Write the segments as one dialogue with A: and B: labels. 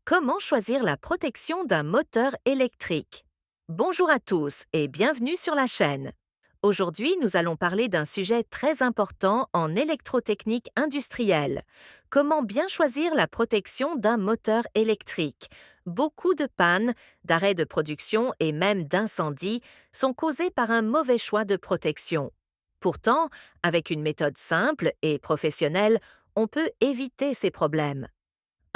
A: Comment choisir la protection d'un moteur électrique? Bonjour à tous et bienvenue sur la chaîne. Aujourd'hui, nous allons parler d'un sujet très important en électrotechnique industrielle. Comment bien choisir la protection d'un moteur électrique? Beaucoup de pannes, d'arrêts de production et même d'incendies sont causés par un mauvais choix de protection. Pourtant, avec une méthode simple et professionnelle, on peut éviter ces problèmes.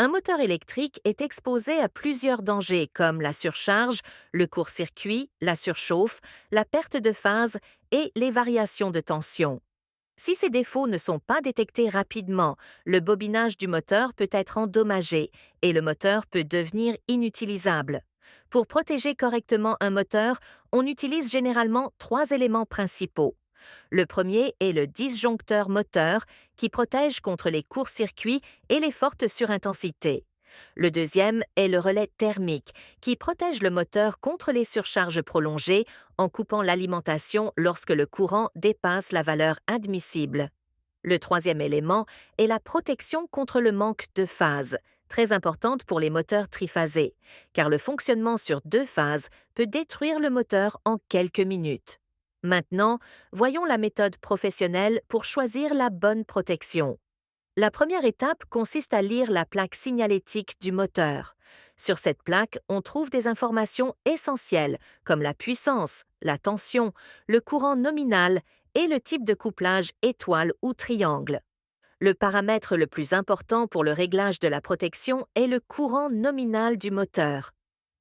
A: Un moteur électrique est exposé à plusieurs dangers comme la surcharge, le court-circuit, la surchauffe, la perte de phase et les variations de tension. Si ces défauts ne sont pas détectés rapidement, le bobinage du moteur peut être endommagé et le moteur peut devenir inutilisable. Pour protéger correctement un moteur, on utilise généralement trois éléments principaux. Le premier est le disjoncteur moteur qui protège contre les courts-circuits et les fortes surintensités. Le deuxième est le relais thermique qui protège le moteur contre les surcharges prolongées en coupant l'alimentation lorsque le courant dépasse la valeur admissible. Le troisième élément est la protection contre le manque de phase, très importante pour les moteurs triphasés, car le fonctionnement sur deux phases peut détruire le moteur en quelques minutes. Maintenant, voyons la méthode professionnelle pour choisir la bonne protection. La première étape consiste à lire la plaque signalétique du moteur. Sur cette plaque, on trouve des informations essentielles comme la puissance, la tension, le courant nominal et le type de couplage étoile ou triangle. Le paramètre le plus important pour le réglage de la protection est le courant nominal du moteur.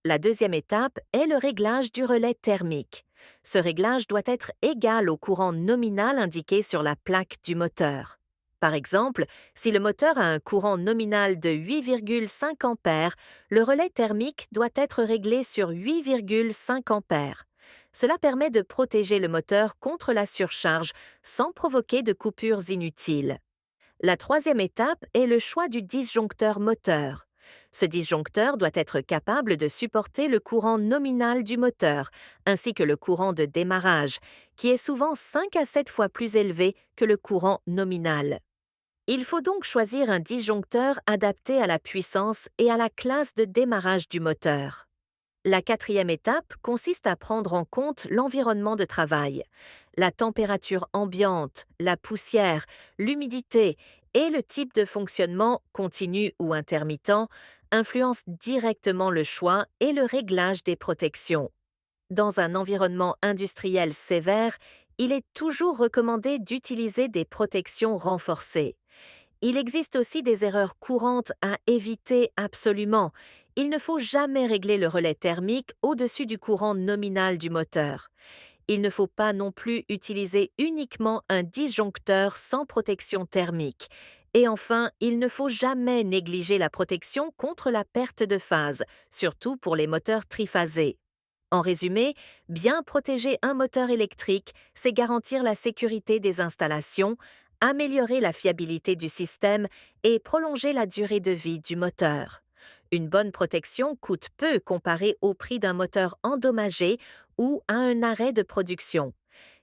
A: La deuxième étape est le réglage du relais thermique. Ce réglage doit être égal au courant nominal indiqué sur la plaque du moteur. Par exemple, si le moteur a un courant nominal de 8,5 ampères, le relais thermique doit être réglé sur 8,5 ampères. Cela permet de protéger le moteur contre la surcharge sans provoquer de coupures inutiles. La troisième étape est le choix du disjoncteur moteur. Ce disjoncteur doit être capable de supporter le courant nominal du moteur, ainsi que le courant de démarrage, qui est souvent 5 à 7 fois plus élevé que le courant nominal. Il faut donc choisir un disjoncteur adapté à la puissance et à la classe de démarrage du moteur. La quatrième étape consiste à prendre en compte l'environnement de travail. La température ambiante, la poussière, l'humidité et le type de fonctionnement, continu ou intermittent, influencent directement le choix et le réglage des protections. Dans un environnement industriel sévère, il est toujours recommandé d'utiliser des protections renforcées. Il existe aussi des erreurs courantes à éviter absolument. Il ne faut jamais régler le relais thermique au-dessus du courant nominal du moteur. Il ne faut pas non plus utiliser uniquement un disjoncteur sans protection thermique. Et enfin, il ne faut jamais négliger la protection contre la perte de phase, surtout pour les moteurs triphasés. En résumé, bien protéger un moteur électrique, c'est garantir la sécurité des installations, améliorer la fiabilité du système et prolonger la durée de vie du moteur. Une bonne protection coûte peu comparé au prix d'un moteur endommagé ou à un arrêt de production.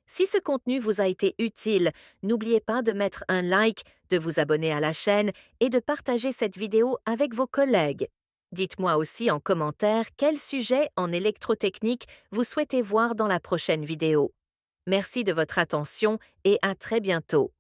A: Si ce contenu vous a été utile, n'oubliez pas de mettre un like, de vous abonner à la chaîne et de partager cette vidéo avec vos collègues. Dites-moi aussi en commentaire quel sujet en électrotechnique vous souhaitez voir dans la prochaine vidéo. Merci de votre attention et à très bientôt.